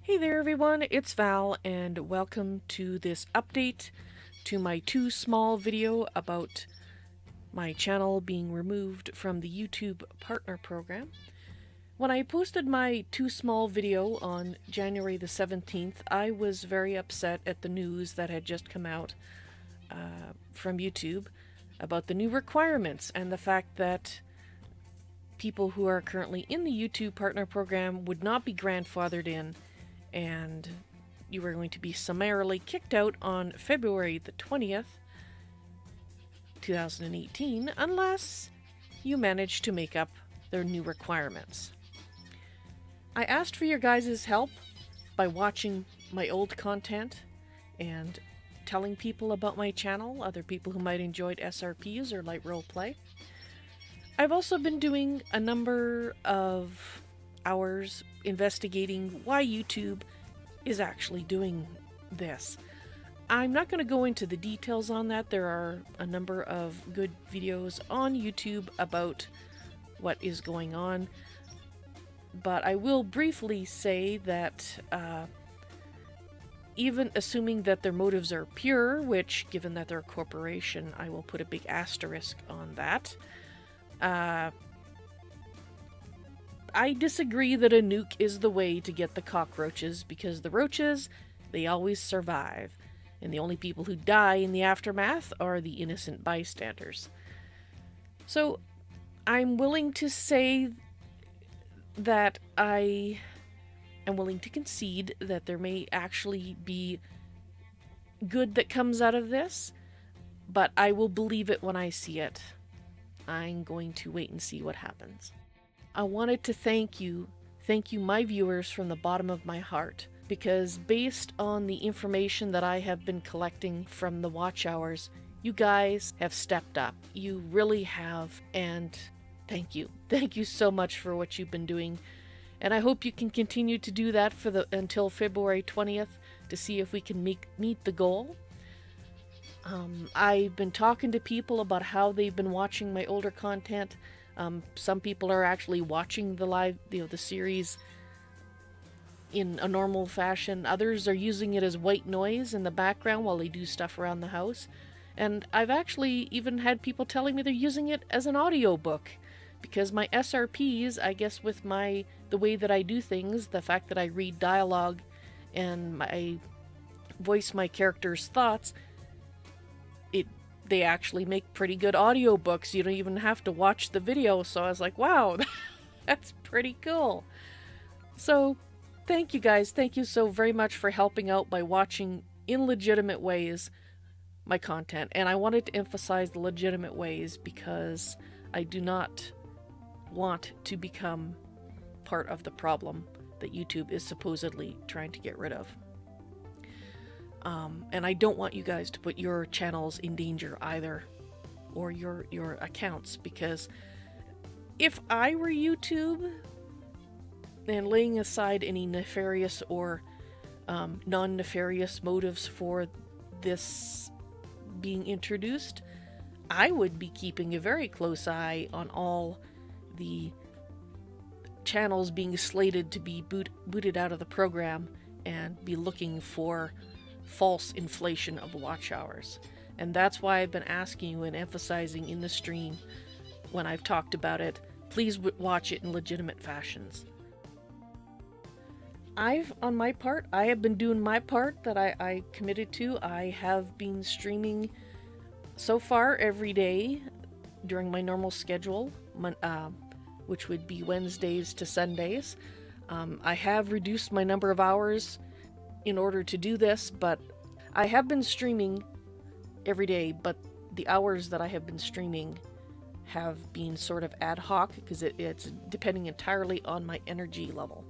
Hey there everyone, it's Val and welcome to this update to my too small video about my channel being removed from the YouTube Partner Program. When I posted my too small video on January the 17th, I was very upset at the news that had just come out from YouTube about the new requirements and the fact that people who are currently in the YouTube Partner Program would not be grandfathered in, and you were going to be summarily kicked out on February the 20th, 2018, unless you managed to make up their new requirements. I asked for your guys' help by watching my old content and telling people about my channel, other people who might enjoy SRPs or light roleplay. I've also been doing a number of hours investigating why YouTube is actually doing this. I'm not going to go into the details on that. There are a number of good videos on YouTube about what is going on, but I will briefly say that even assuming that their motives are pure, which, given that they're a corporation, I will put a big asterisk on that, I disagree that a nuke is the way to get the cockroaches, because the roaches, they always survive, and the only people who die in the aftermath are the innocent bystanders. So, I'm willing to say that I am willing to concede that there may actually be good that comes out of this, but I will believe it when I see it. I'm going to wait and see what happens. I wanted to thank you my viewers, from the bottom of my heart, because based on the information that I have been collecting from the watch hours, you guys have stepped up. You really have, and thank you. Thank you so much for what you've been doing, and I hope you can continue to do that until February 20th to see if we can meet the goal. I've been talking to people about how they've been watching my older content. Some people are actually watching the series in a normal fashion. Others are using it as white noise in the background while they do stuff around the house. And I've actually even had people telling me they're using it as an audiobook, because my SRPs, I guess with the way that I do things, the fact that I read dialogue and I voice my characters' thoughts, they actually make pretty good audiobooks. You don't even have to watch the video. So I was like, wow, that's pretty cool. So thank you guys. Thank you so very much for helping out by watching in legitimate ways my content. And I wanted to emphasize the legitimate ways because I do not want to become part of the problem that YouTube is supposedly trying to get rid of. And I don't want you guys to put your channels in danger either, or your accounts, because if I were YouTube, and laying aside any nefarious or non-nefarious motives for this being introduced, I would be keeping a very close eye on all the channels being slated to be booted out of the program, and be looking for false inflation of watch hours. And that's why I've been asking you and emphasizing in the stream when I've talked about it, please watch it in legitimate fashions. On my part, I have been doing my part that I committed to. I have been streaming so far every day during my normal schedule, which would be Wednesdays to Sundays. I have reduced my number of hours in order to do this, but I have been streaming every day, but the hours that I have been streaming have been sort of ad hoc, because it's depending entirely on my energy level,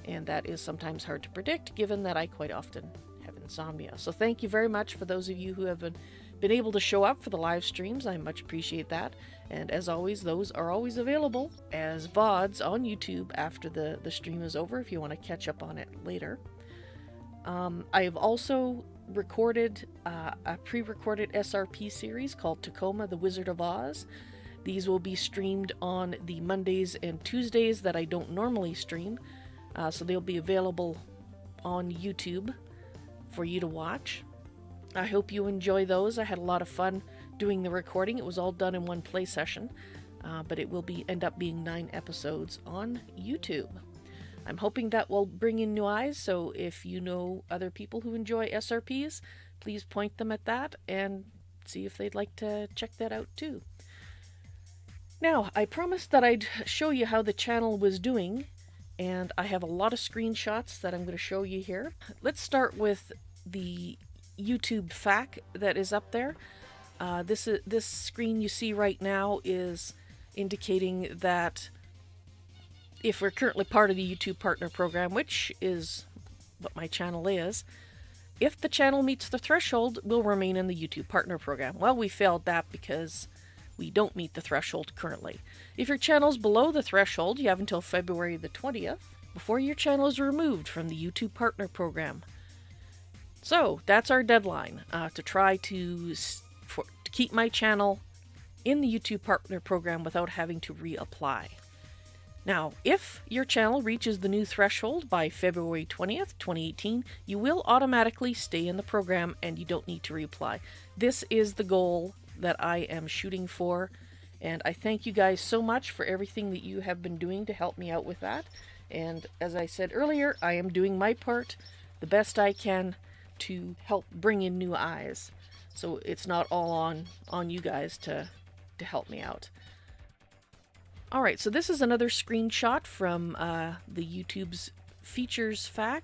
and that is sometimes hard to predict given that I quite often have insomnia. So thank you very much for those of you who have been able to show up for the live streams. I much appreciate that, and as always, those are always available as VODs on YouTube after the stream is over if you want to catch up on it later. I have also recorded a pre-recorded SRP series called Tacoma, the Wizard of Oz. These will be streamed on the Mondays and Tuesdays that I don't normally stream, so they'll be available on YouTube for you to watch. I hope you enjoy those. I had a lot of fun doing the recording. It was all done in one play session, but it will end up being 9 episodes on YouTube. I'm hoping that will bring in new eyes, so if you know other people who enjoy SRPs, please point them at that and see if they'd like to check that out too. Now, I promised that I'd show you how the channel was doing, and I have a lot of screenshots that I'm going to show you here. Let's start with the YouTube FAQ that is up there. This screen you see right now is indicating that if we're currently part of the YouTube Partner Program, which is what my channel is, if the channel meets the threshold, we'll remain in the YouTube Partner Program. Well, we failed that because we don't meet the threshold currently. If your channel's below the threshold, you have until February the 20th before your channel is removed from the YouTube Partner Program. So that's our deadline to try to keep my channel in the YouTube Partner Program without having to reapply. Now, if your channel reaches the new threshold by February 20th, 2018, you will automatically stay in the program and you don't need to reapply. This is the goal that I am shooting for, and I thank you guys so much for everything that you have been doing to help me out with that. And as I said earlier, I am doing my part the best I can to help bring in new eyes. So it's not all on you guys to help me out. Alright, so this is another screenshot from the YouTube's features FAQ.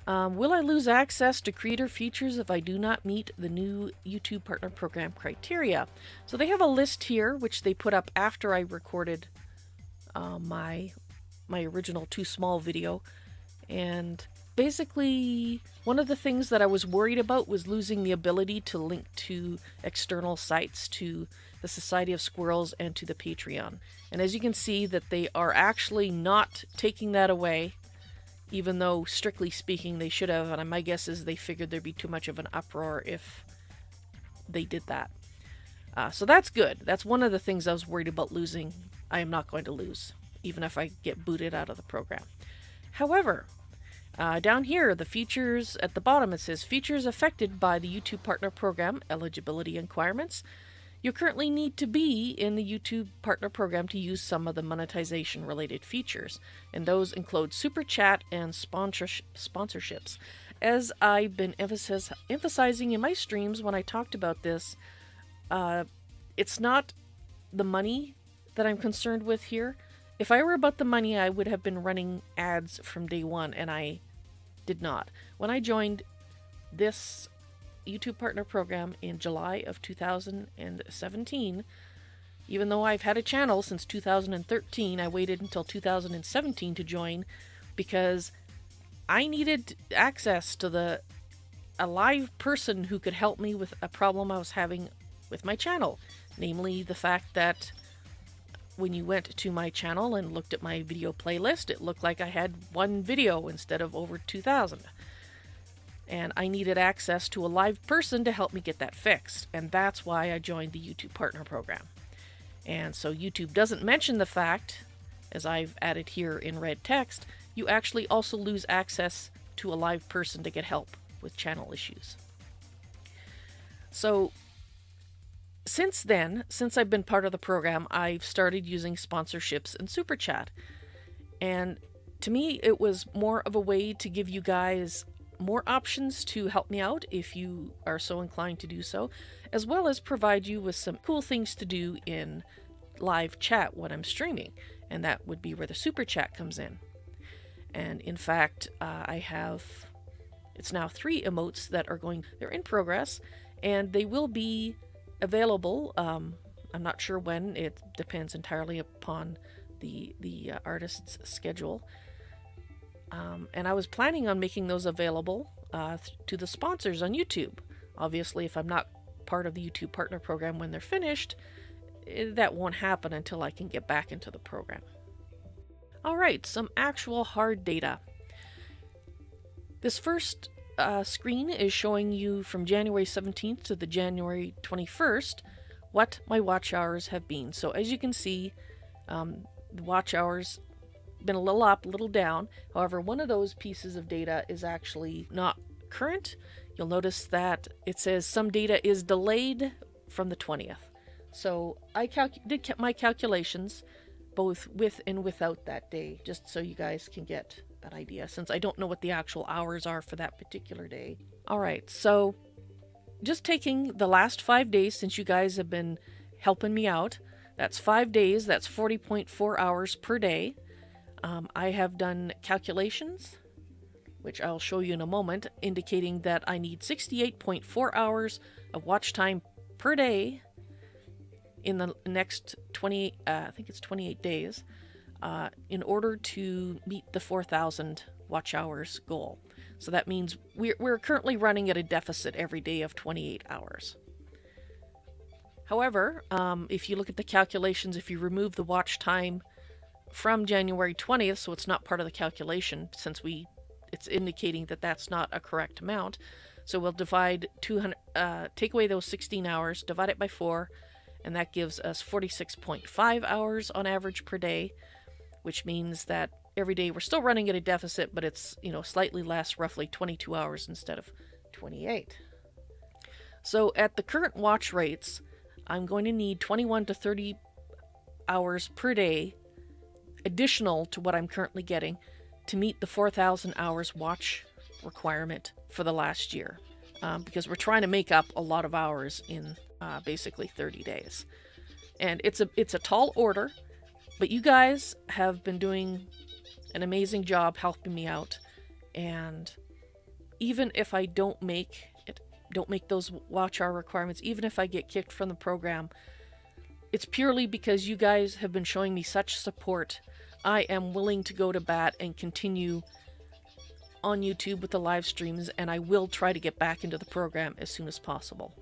Will I lose access to creator features if I do not meet the new YouTube Partner Program criteria? So they have a list here, which they put up after I recorded my original Too Small video. And basically, one of the things that I was worried about was losing the ability to link to external sites, to the Society of Squirrels and to the Patreon. And as you can see, that they are actually not taking that away, even though strictly speaking they should have, and my guess is they figured there'd be too much of an uproar if they did that. So that's good. That's one of the things I was worried about losing. I am not going to lose, even if I get booted out of the program. However, down here, the features at the bottom, it says features affected by the YouTube Partner Program eligibility requirements. You currently need to be in the YouTube Partner Program to use some of the monetization related features, and those include Super Chat and sponsorships. As I've been emphasizing in my streams when I talked about this, it's not the money that I'm concerned with here. If I were about the money, I would have been running ads from day one, and I did not. When I joined this YouTube Partner Program in July of 2017, even though I've had a channel since 2013, I waited until 2017 to join because I needed access to a live person who could help me with a problem I was having with my channel. Namely, the fact that when you went to my channel and looked at my video playlist, it looked like I had one video instead of over 2,000. And I needed access to a live person to help me get that fixed. And that's why I joined the YouTube Partner Program. And so YouTube doesn't mention the fact, as I've added here in red text, you actually also lose access to a live person to get help with channel issues. So since then, since I've been part of the program, I've started using sponsorships and Super Chat. And to me, it was more of a way to give you guys more options to help me out if you are so inclined to do so, as well as provide you with some cool things to do in live chat when I'm streaming. And that would be where the Super Chat comes in. And in fact, it's now 3 emotes that they're in progress, and they will be available. I'm not sure when. It depends entirely upon the artist's schedule. And I was planning on making those available to the sponsors on YouTube. Obviously, if I'm not part of the YouTube Partner Program when they're finished, that won't happen until I can get back into the program. Alright, some actual hard data. This first screen is showing you from January 17th to the January 21st what my watch hours have been. So as you can see, the watch hours been a little up, a little down. However, one of those pieces of data is actually not current. You'll notice that it says some data is delayed from the 20th. So I did my calculations both with and without that day, just so you guys can get that idea, since I don't know what the actual hours are for that particular day. All right, so just taking the last 5 days, since you guys have been helping me out, that's 5 days, that's 40.4 hours per day. I have done calculations, which I'll show you in a moment, indicating that I need 68.4 hours of watch time per day in the next 28 days, in order to meet the 4,000 watch hours goal. So that means we're currently running at a deficit every day of 28 hours. However, if you look at the calculations, if you remove the watch time from January 20th, so it's not part of the calculation, since it's indicating that that's not a correct amount. So we'll divide 200, take away those 16 hours, divide it by 4, and that gives us 46.5 hours on average per day, which means that every day we're still running at a deficit, but it's, slightly less, roughly 22 hours instead of 28. So at the current watch rates, I'm going to need 21 to 30 hours per day additional to what I'm currently getting to meet the 4,000 hours watch requirement for the last year, because we're trying to make up a lot of hours in basically 30 days. And it's a tall order, but you guys have been doing an amazing job helping me out. And even if I don't make those watch hour requirements, even if I get kicked from the program, it's purely because you guys have been showing me such support. I am willing to go to bat and continue on YouTube with the live streams, and I will try to get back into the program as soon as possible.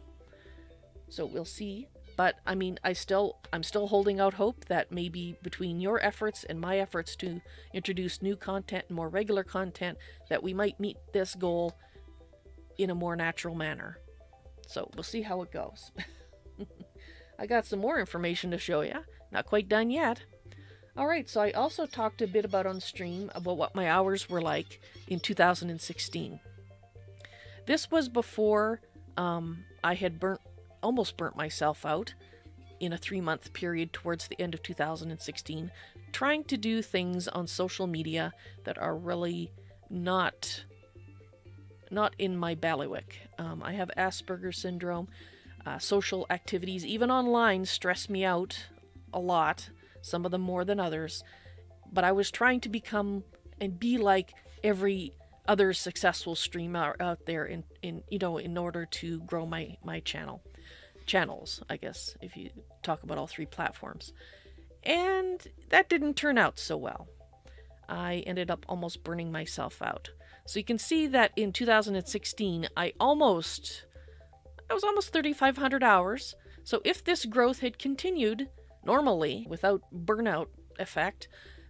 So we'll see. But I mean, I'm still holding out hope that maybe between your efforts and my efforts to introduce new content and more regular content, that we might meet this goal in a more natural manner. So we'll see how it goes. I got some more information to show you. Not quite done yet. Alright, so I also talked a bit about on stream about what my hours were like in 2016. This was before I had almost burnt myself out in a 3-month period towards the end of 2016, trying to do things on social media that are really not in my bailiwick. I have Asperger's syndrome. Social activities, even online, stress me out a lot, some of them more than others. But I was trying to become and be like every other successful streamer out there in order to grow my channels, I guess, if you talk about all 3 platforms. And that didn't turn out so well. I ended up almost burning myself out. So you can see that in 2016, I was almost 3,500 hours. So if this growth had continued normally without burnout effect,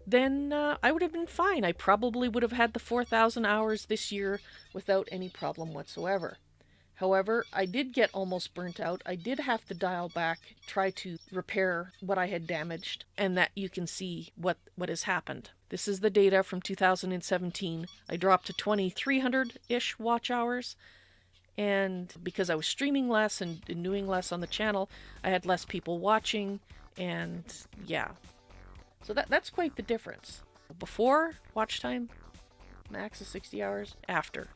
then I would have been fine. I probably would have had the 4,000 hours this year without any problem whatsoever. However, I did get almost burnt out. I did have to dial back, try to repair what I had damaged, and that you can see what has happened. This is the data from 2017. I dropped to 2,300-ish watch hours, and because I was streaming less and doing less on the channel, I had less people watching, and yeah. So that's quite the difference. Before, watch time, max is 60 hours. After,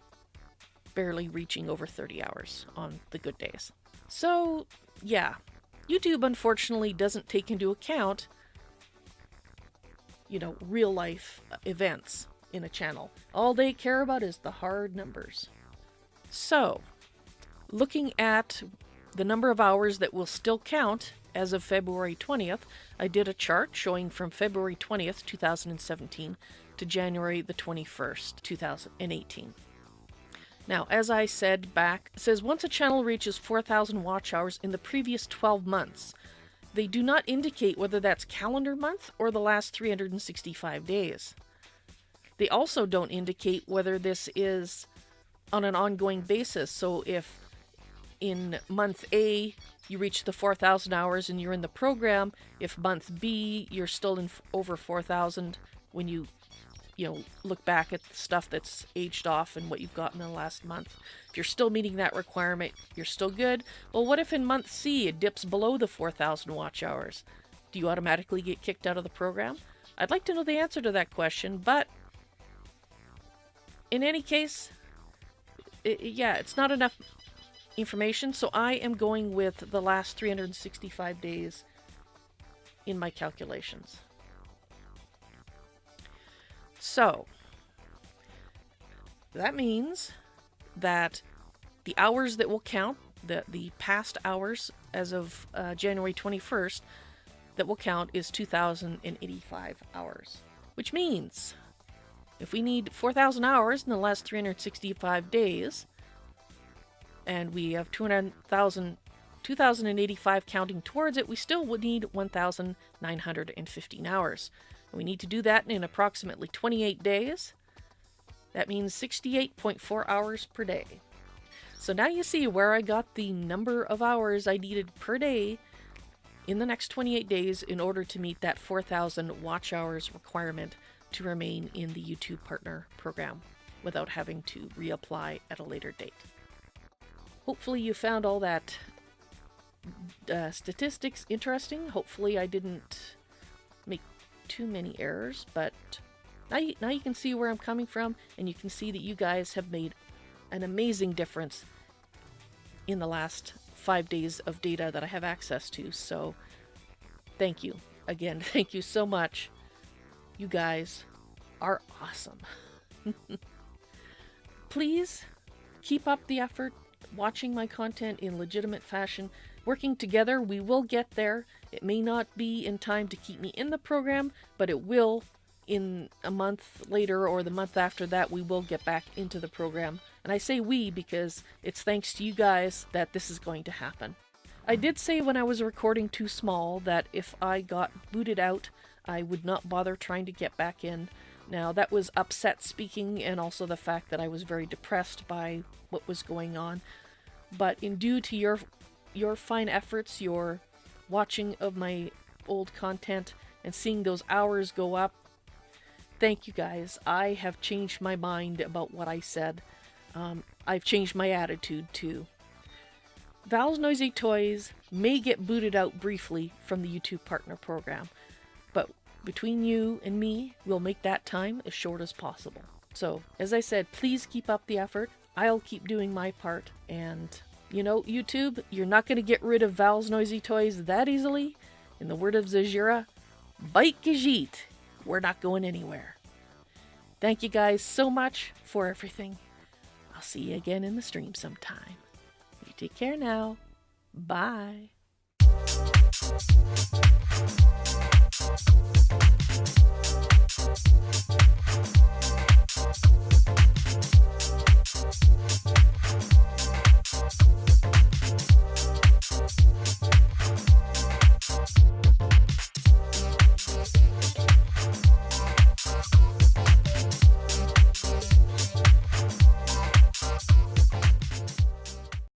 barely reaching over 30 hours on the good days. So, yeah. YouTube, unfortunately, doesn't take into account, real life events in a channel. All they care about is the hard numbers. So, looking at the number of hours that will still count as of February 20th, I did a chart showing from February 20th, 2017 to January the 21st, 2018. Now, as I said back, it says once a channel reaches 4,000 watch hours in the previous 12 months, they do not indicate whether that's calendar month or the last 365 days. They also don't indicate whether this is on an ongoing basis. So if in month A you reach the 4,000 hours and you're in the program, if month B you're still in over 4,000 when you look back at the stuff that's aged off and what you've gotten in the last month. If you're still meeting that requirement, you're still good. Well, what if in month C it dips below the 4,000 watch hours? Do you automatically get kicked out of the program? I'd like to know the answer to that question, but in any case, it's not enough information, so I am going with the last 365 days in my calculations. So, that means that the hours that will count, the past hours as of January 21st, that will count is 2,085 hours. Which means, if we need 4,000 hours in the last 365 days, and we have 2,085 counting towards it, we still would need 1,915 hours. We need to do that in approximately 28 days. That means 68.4 hours per day. So now you see where I got the number of hours I needed per day in the next 28 days in order to meet that 4,000 watch hours requirement to remain in the YouTube Partner Program without having to reapply at a later date. Hopefully you found all that statistics interesting. Hopefully I didn't make too many errors, but now you can see where I'm coming from, and you can see that you guys have made an amazing difference in the last 5 days of data that I have access to. So thank you again. Thank you so much. You guys are awesome. Please keep up the effort, watching my content in legitimate fashion. Working together, we will get there. It may not be in time to keep me in the program, but it will in a month later or the month after that. We will get back into the program. And I say we because it's thanks to you guys that this is going to happen. I did say when I was recording Too Small that if I got booted out, I would not bother trying to get back in. Now, that was upset speaking, and also the fact that I was very depressed by what was going on. But in due to your fine efforts, your watching of my old content, and seeing those hours go up, thank you guys. I have changed my mind about what I said. I've changed my attitude too. ValsNoisyToys may get booted out briefly from the YouTube Partner Program, but between you and me, we'll make that time as short as possible. So, as I said, please keep up the effort. I'll keep doing my part, and YouTube, you're not going to get rid of ValsNoisyToys that easily. In the word of Zajira, bite Gajit. We're not going anywhere. Thank you guys so much for everything. I'll see you again in the stream sometime. You take care now. Bye.